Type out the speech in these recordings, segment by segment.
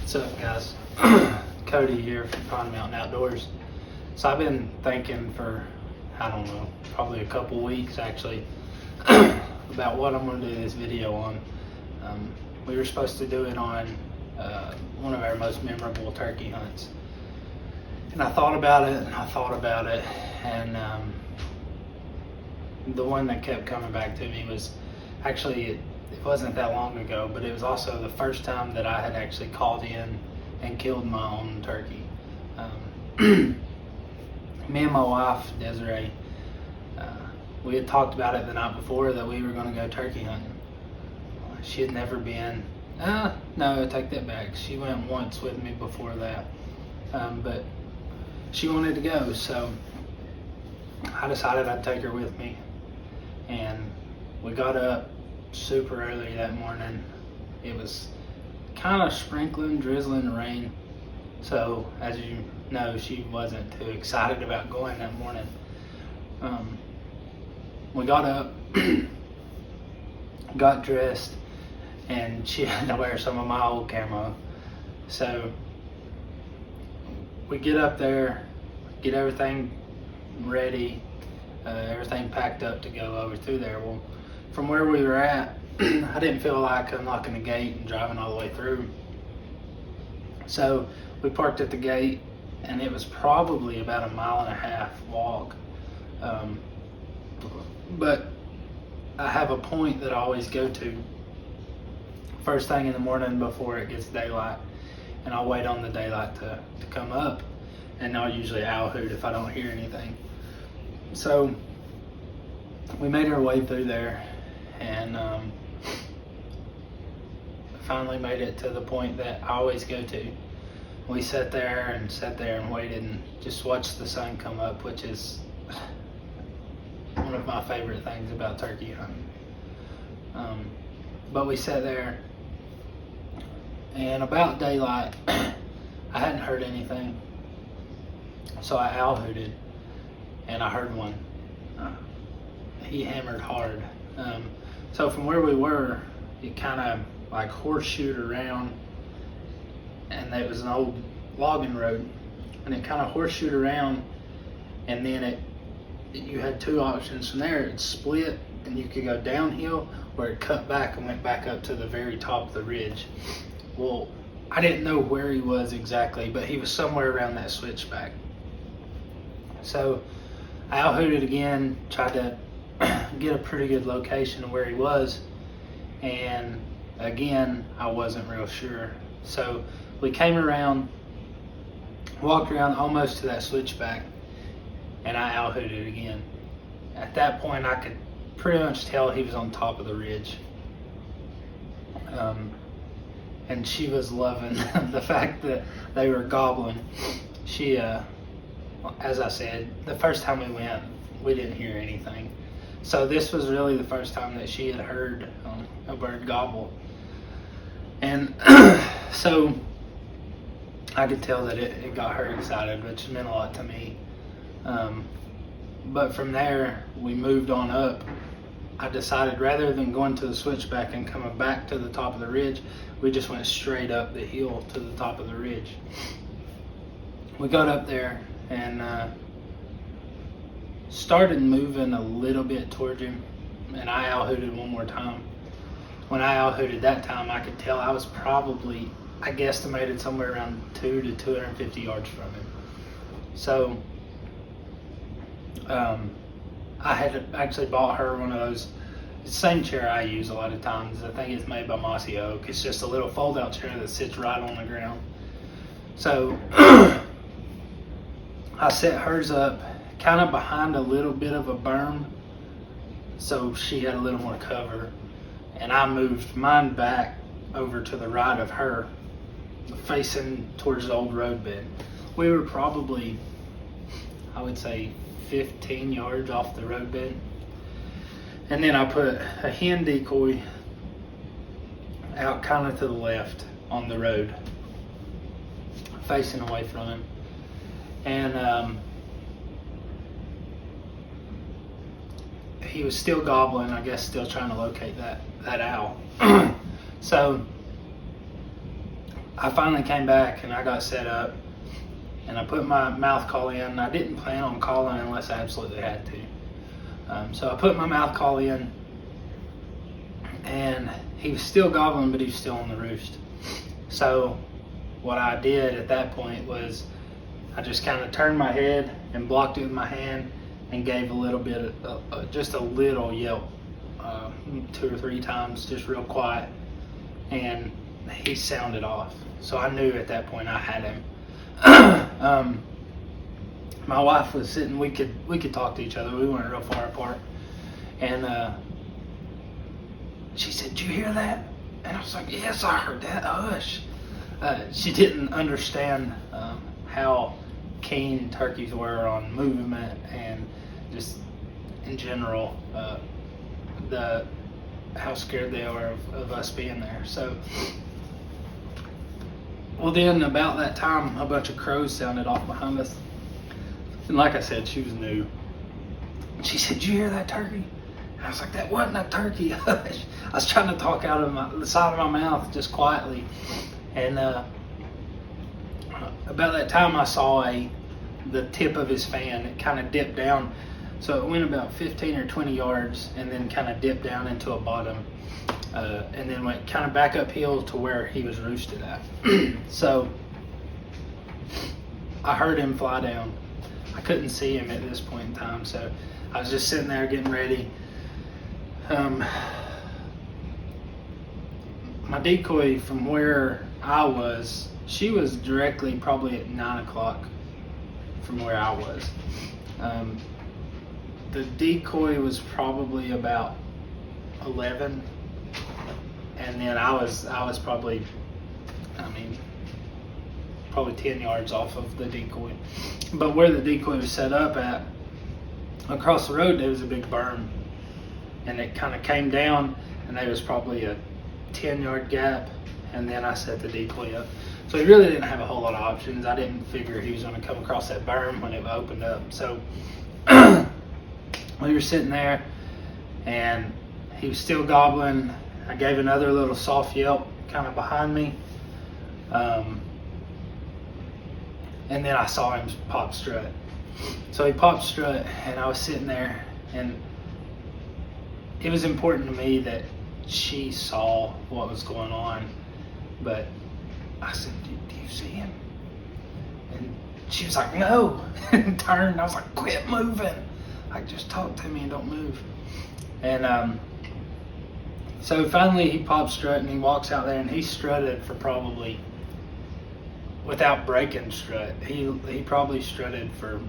What's up, guys? Cody here from Pond Mountain Outdoors. So I've been thinking for, I don't know, probably a couple weeks actually, about what I'm going to do this video on. We were supposed to do it on one of our most memorable turkey hunts. And I thought about it, and the one that kept coming back to me was actually, it wasn't that long ago, but it was also the first time that I had actually called in and killed my own turkey. Me and my wife, Desiree, we had talked about it the night before that we were going to go turkey hunting. She had never been, no, I take that back. She went once with me before that, but she wanted to go, so I decided I'd take her with me. And we got up super early that morning. It was kind of sprinkling, drizzling rain. So as you know, she wasn't too excited about going that morning. We got up, got dressed, and she had to wear some of my old camo. So we get up there, get everything ready, everything packed up to go over through there. Well, from where we were at, I didn't feel like unlocking the gate and driving all the way through. So we parked at the gate, and it was probably about a 1.5 mile walk. But I have a point that I always go to first thing in the morning before it gets daylight, and I'll wait on the daylight to come up, and I'll usually owl hoot if I don't hear anything. So we made our way through there, and finally made it to the point that I always go to. We sat there and waited and just watched the sun come up, which is one of my favorite things about turkey hunting. But we sat there, and about daylight, I hadn't heard anything, so I owl hooted, and I heard one. He hammered hard. So from where we were, it kind of like horseshoed around, and it was an old logging road, and it kind of horseshoed around, and then you had two options from there. It split, and you could go downhill, or it cut back and went back up to the very top of the ridge. Well, I didn't know where he was exactly, but he was somewhere around that switchback. So I owl hooted again, tried to get a pretty good location of where he was, and again I wasn't real sure. So we came around, walked around almost to that switchback, and I owl hooted again. At that point I could pretty much tell he was on top of the ridge, and she was loving the fact that they were gobbling. She as I said, the first time we went, we didn't hear anything. So this was really the first time that she had heard a bird gobble. And so I could tell that it got her excited, which meant a lot to me. But from there, we moved on up. I decided rather than going to the switchback and coming back to the top of the ridge, we just went straight up the hill to the top of the ridge. We got up there and started moving a little bit towards him, and I owl hooted one more time. When I owl hooted that time, I could tell I was probably, I guesstimated somewhere around 200 to 250 yards from him. So I had actually bought her one of those, the same chair I use a lot of times. I think it's made by Mossy. It's just a little fold-out chair that sits right on the ground. So I set hers up kind of behind a little bit of a berm, so she had a little more cover, and I moved mine back over to the right of her, facing towards the old road bed. We were probably, I would say, 15 yards off the road bed, and then I put a hen decoy out kind of to the left on the road, facing away from him. And he was still gobbling, I guess, still trying to locate that owl. So I finally came back and I got set up and I put my mouth call in. I didn't plan on calling unless I absolutely had to. So I put my mouth call in, and he was still gobbling, but he was still on the roost. So what I did at that point was I just kind of turned my head and blocked it with my hand and gave a little bit of, just a little yelp, 2 or 3 times, just real quiet, and he sounded off. So I knew at that point I had him. My wife was sitting. We could talk to each other. We weren't real far apart, and she said, "Did you hear that?" And I was like, "Yes, I heard that. Hush." She didn't understand how keen turkeys were on movement and just in general how scared they are of us being there. So, well, then about that time, a bunch of crows sounded off behind us, and like I said, she was new. She said, "Did you hear that turkey?" And I was like, "That wasn't a turkey." I was trying to talk out of the side of my mouth just quietly, and about that time I saw the tip of his fan. It kind of dipped down, so it went about 15 or 20 yards and then kind of dipped down into a bottom, and then went kind of back uphill to where he was roosted at. So I heard him fly down. I couldn't see him at this point in time, so I was just sitting there getting ready. My decoy from where I was, she was directly probably at 9 o'clock from where I was. The decoy was probably about 11, and then I was probably, probably 10 yards off of the decoy. But where the decoy was set up at, across the road, there was a big berm, and it kind of came down, and there was probably a 10-yard gap, and then I set the decoy up. So he really didn't have a whole lot of options. I didn't figure he was going to come across that berm when it opened up. So we were sitting there, and he was still gobbling. I gave another little soft yelp kind of behind me, and then I saw him pop strut. So he popped strut, and I was sitting there, and it was important to me that she saw what was going on. But I said, "Do you see him?" And she was like, "No," and turned. I was like, "Quit moving. Like, just talk to me and don't move." And so finally he pops strut, and he walks out there, and he strutted for probably, without breaking strut, he probably strutted for,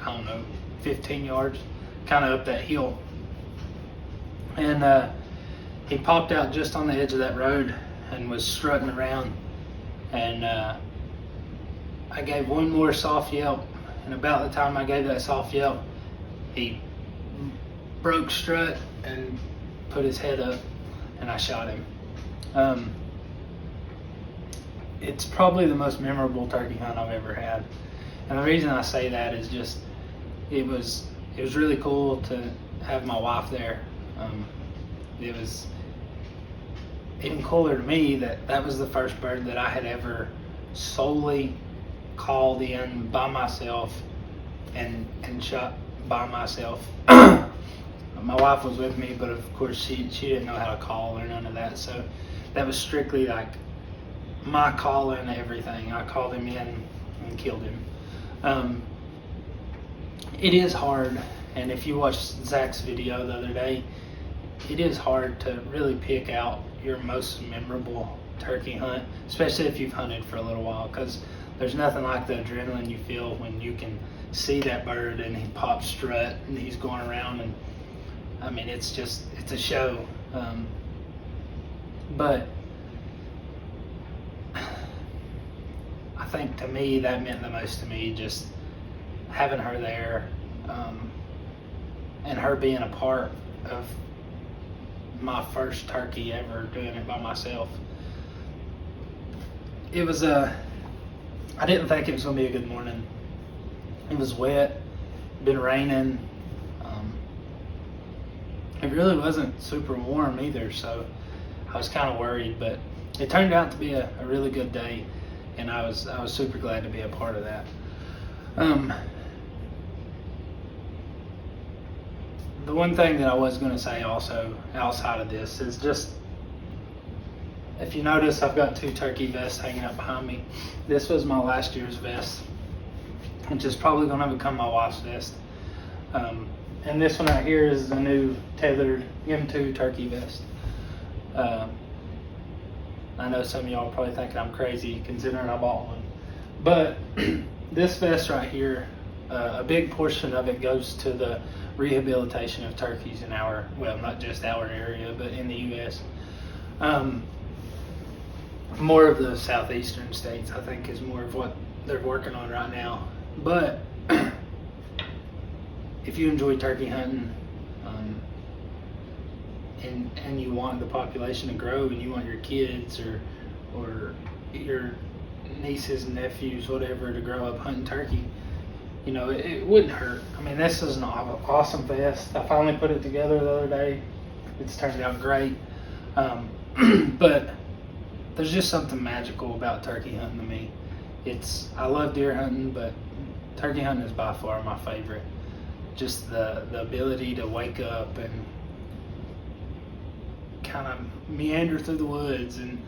I don't know, 15 yards, kind of up that hill. And he popped out just on the edge of that road and was strutting around. And I gave one more soft yelp, and about the time I gave that soft yelp, he broke strut and put his head up, and I shot him. It's probably the most memorable turkey hunt I've ever had, and the reason I say that is just it was really cool to have my wife there. It was even cooler to me that was the first bird that I had ever solely called in by myself and shot by myself. My wife was with me, but of course she didn't know how to call or none of that, so that was strictly like my call and everything. I called him in and killed him. It is hard, and if you watched Zach's video the other day, it is hard to really pick out your most memorable turkey hunt, especially if you've hunted for a little while, because there's nothing like the adrenaline you feel when you can see that bird and he pops strut and he's going around, and I mean it's a show. But I think to me that meant the most to me, just having her there, and her being a part of my first turkey ever, doing it by myself. It was I didn't think it was going to be a good morning. It was wet, been raining. It really wasn't super warm either, so I was kind of worried, but it turned out to be a really good day, and I was super glad to be a part of that. The one thing that I was going to say also outside of this is just, if you notice, I've got 2 turkey vests hanging up behind me. This was my last year's vest, which is probably going to become my wife's vest. And this one right here is the new tethered M2 turkey vest. I know some of y'all are probably thinking I'm crazy considering I bought one. But this vest right here, a big portion of it goes to the rehabilitation of turkeys in our, well, not just our area, but in the U.S. More of the southeastern states, I think, is more of what they're working on right now. But if you enjoy turkey hunting, and you want the population to grow, and you want your kids or your nieces and nephews, whatever, to grow up hunting turkey, you know, it wouldn't hurt. I mean, this is an awesome vest. I finally put it together the other day. It's turned out great. But there's just something magical about turkey hunting to me. I love deer hunting, but turkey hunting is by far my favorite. Just the ability to wake up and kind of meander through the woods and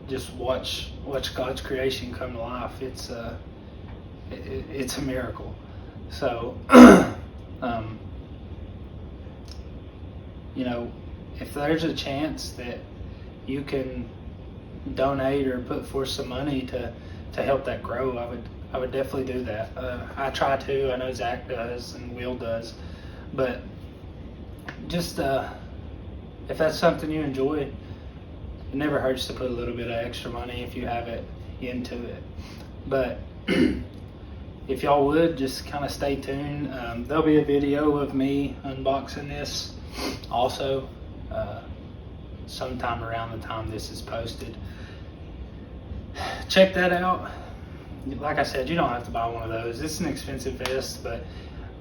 just watch God's creation come to life. It's a miracle. So, you know, if there's a chance that you can donate or put forth some money to help that grow, I would definitely do that. I try to. I know Zach does and Will does, but just if that's something you enjoy, it never hurts to put a little bit of extra money if you have it into it. But if y'all would just kind of stay tuned. There'll be a video of me unboxing this also sometime around the time this is posted. Check that out. Like I said, you don't have to buy one of those. It's an expensive vest, but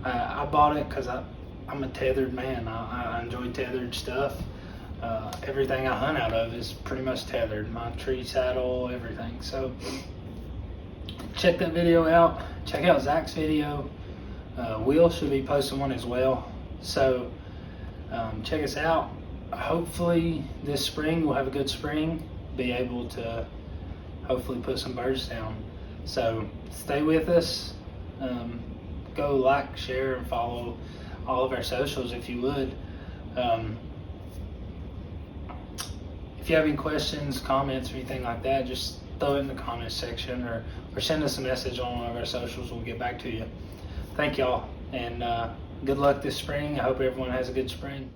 I bought it because I'm a tethered man. I enjoy tethered stuff. Everything I hunt out of is pretty much tethered. My tree saddle, everything. So check that video out. Check out Zach's video. Will should be posting one as well. So check us out. Hopefully this spring we'll have a good spring. Be able to hopefully put some birds down. So stay with us. Go like, share, and follow all of our socials if you would. If you have any questions, comments, or anything like that, just throw it in the comments section or send us a message on one of our socials. We'll get back to you. Thank y'all, and good luck this spring. I hope everyone has a good spring.